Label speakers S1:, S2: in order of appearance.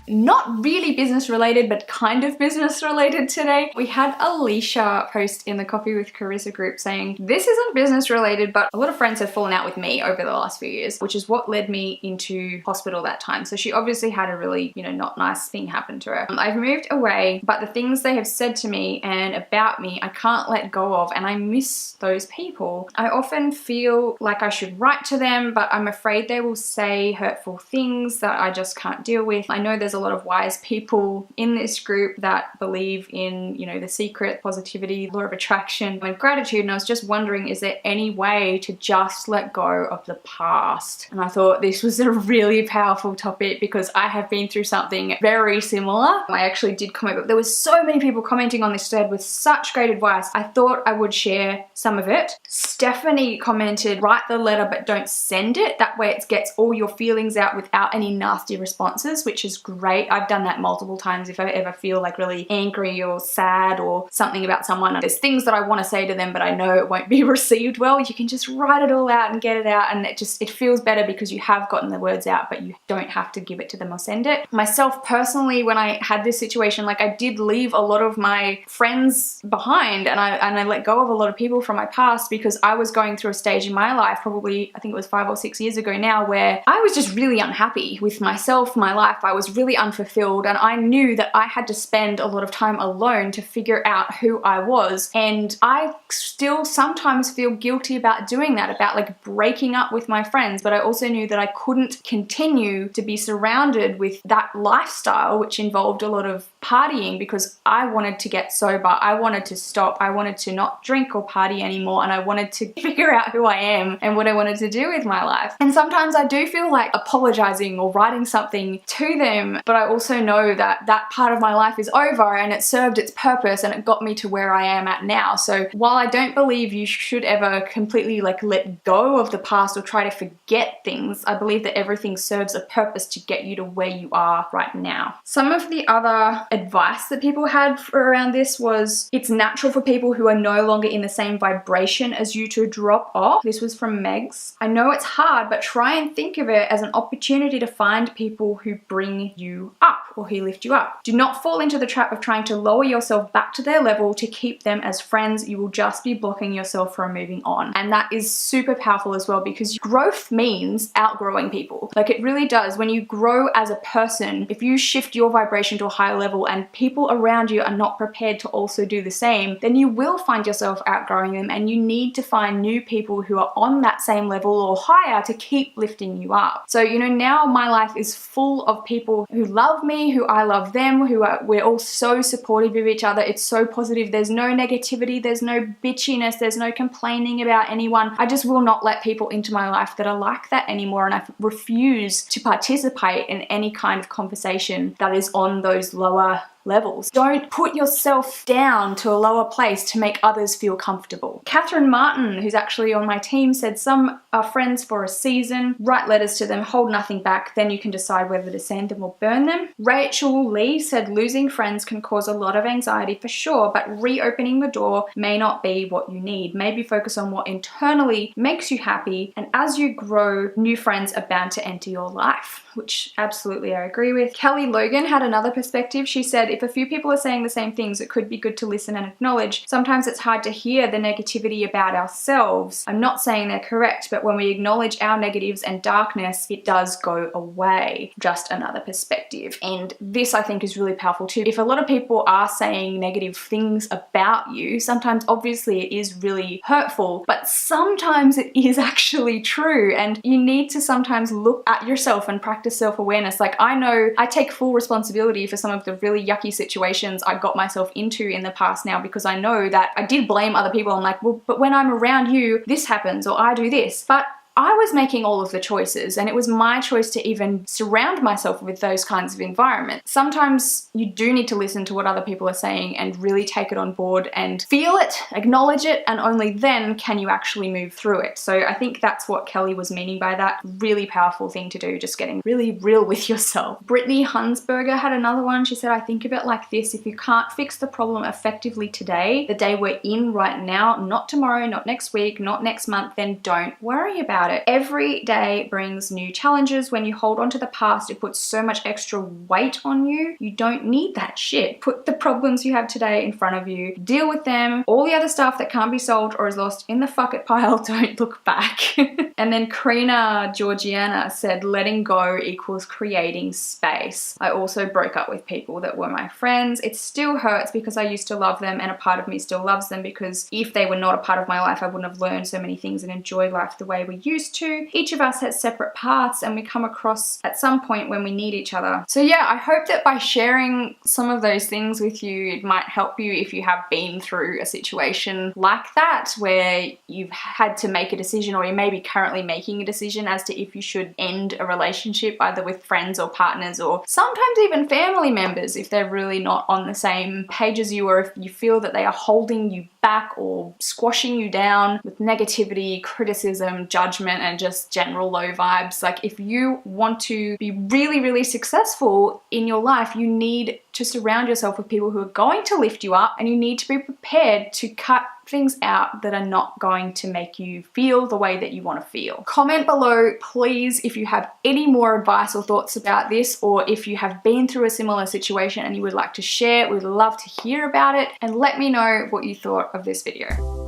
S1: not really business related, but kind of business related today. We had Alicia post in the Coffee with Carissa group saying, this isn't business related, but a lot of friends have fallen out with me over the last few years, which is what led me into hospital that time. So she obviously had a really, not nice thing happen to her. I've moved away, but the things they have said to me and about me, I can't let go of, and I miss those people. I often feel like I should write to them, but I'm afraid they will say hurtful things that I just can't deal with. I know there's a lot of wise people in this group that believe in, the secret, positivity, law of attraction, and gratitude, and I was just wondering, is there any way to just let go of the past? And I thought this was a really powerful topic because I have been through something very similar. I actually did comment, but there were so many people commenting on this thread with such great advice. I thought I would share some of it. Stephanie commented, write the letter but don't send it. That way it gets all your feelings out without any nasty responses, which is great. I've done that multiple times. If I ever feel like really angry or sad or something about someone, there's things that I want to say to them but I know it won't be received well, you can just write it all out and get it out, and it feels better because you have gotten the words out, but you don't have to give it to them or send it. Myself personally, when I had this situation, like I did leave a lot of my friends behind, and I let go of a lot of people from my past because I was going through a stage in my life, probably I think it was 5 or 6 years ago now, where I was just really unhappy with myself, my life. I was really unfulfilled, and I knew that I had to spend a lot of time alone to figure out who I was, and I still sometimes feel guilty about doing that, about like breaking up with my friends, but I also knew that I couldn't continue to be surrounded with that lifestyle which involved a lot of partying because I wanted to get sober. I wanted to stop. I wanted to not drink or party anymore, and I wanted to figure out who I am and what I wanted to do with my life. And sometimes I do feel like apologizing or writing something to them, but I also know that that part of my life is over and it served its purpose and it got me to where I am at now. So while I don't believe you should ever completely like let go of the past or try to forget things, I believe that everything serves a purpose to get you to where you are right now. Some of the other advice that people had around this was, it's natural for people who are no longer in the same vibration as you to drop off. This was from Megs. I know it's hard, but try and think of it as an opportunity to find people who bring you up or who lift you up. Do not fall into the trap of trying to lower yourself back to their level to keep them as friends. You will just be blocking yourself from moving on. And that is super powerful as well, because growth means outgrowing people. Like it really does. When you grow as a person, if you shift your vibration to a higher level and people around you are not prepared to also do the same, then you will find yourself outgrowing them, and you need to find new people who are on that same level or higher to keep lifting you up. So, now my life is full of people who love me, who I love them, we're all so supportive of each other. It's so positive. There's no negativity, there's no bitchiness, there's no complaining about anyone. I just will not let people into my life that are like that anymore, and I refuse to participate in any kind of conversation that is on those lower levels. Don't put yourself down to a lower place to make others feel comfortable. Catherine Martin, who's actually on my team, said some are friends for a season. Write letters to them, hold nothing back, then you can decide whether to send them or burn them. Rachel Lee said losing friends can cause a lot of anxiety for sure, but reopening the door may not be what you need. Maybe focus on what internally makes you happy, and as you grow, new friends are bound to enter your life, which absolutely I agree with. Kelly Logan had another perspective. She said, if a few people are saying the same things, it could be good to listen and acknowledge. Sometimes it's hard to hear the negativity about ourselves. I'm not saying they're correct, but when we acknowledge our negatives and darkness, it does go away. Just another perspective. And this I think is really powerful too. If a lot of people are saying negative things about you, sometimes obviously it is really hurtful, but sometimes it is actually true, and you need to sometimes look at yourself and practice self-awareness. Like I know I take full responsibility for some of the really yucky situations I got myself into in the past now, because I know that I did blame other people. I'm like, well, but when I'm around you, this happens, or I do this. But I was making all of the choices, and it was my choice to even surround myself with those kinds of environments. Sometimes you do need to listen to what other people are saying and really take it on board and feel it, acknowledge it, and only then can you actually move through it. So I think that's what Kelly was meaning by that. Really powerful thing to do, just getting really real with yourself. Brittany Hunsberger had another one. She said, I think of it like this: if you can't fix the problem effectively today, the day we're in right now, not tomorrow, not next week, not next month, then don't worry about about it. Every day brings new challenges. When you hold on to the past, it puts so much extra weight on you. You don't need that shit. Put the problems you have today in front of you, deal with them. All the other stuff that can't be solved or is lost in the fuck it pile, don't look back. And then Karina Georgiana said, letting go equals creating space. I also broke up with people that were my friends. It still hurts because I used to love them and a part of me still loves them, because if they were not a part of my life, I wouldn't have learned so many things and enjoyed life the way we used to. Each of us has separate paths and we come across at some point when we need each other. So yeah, I hope that by sharing some of those things with you, it might help you if you have been through a situation like that where you've had to make a decision, or you may be currently making a decision as to if you should end a relationship, either with friends or partners, or sometimes even family members if they're really not on the same page as you, or if you feel that they are holding you back or squashing you down with negativity, criticism, judgment, and just general low vibes. Like, if you want to be really, really successful in your life, you need to surround yourself with people who are going to lift you up, and you need to be prepared to cut things out that are not going to make you feel the way that you want to feel. Comment below, please, if you have any more advice or thoughts about this, or if you have been through a similar situation and you would like to share. We'd love to hear about it, and let me know what you thought of this video.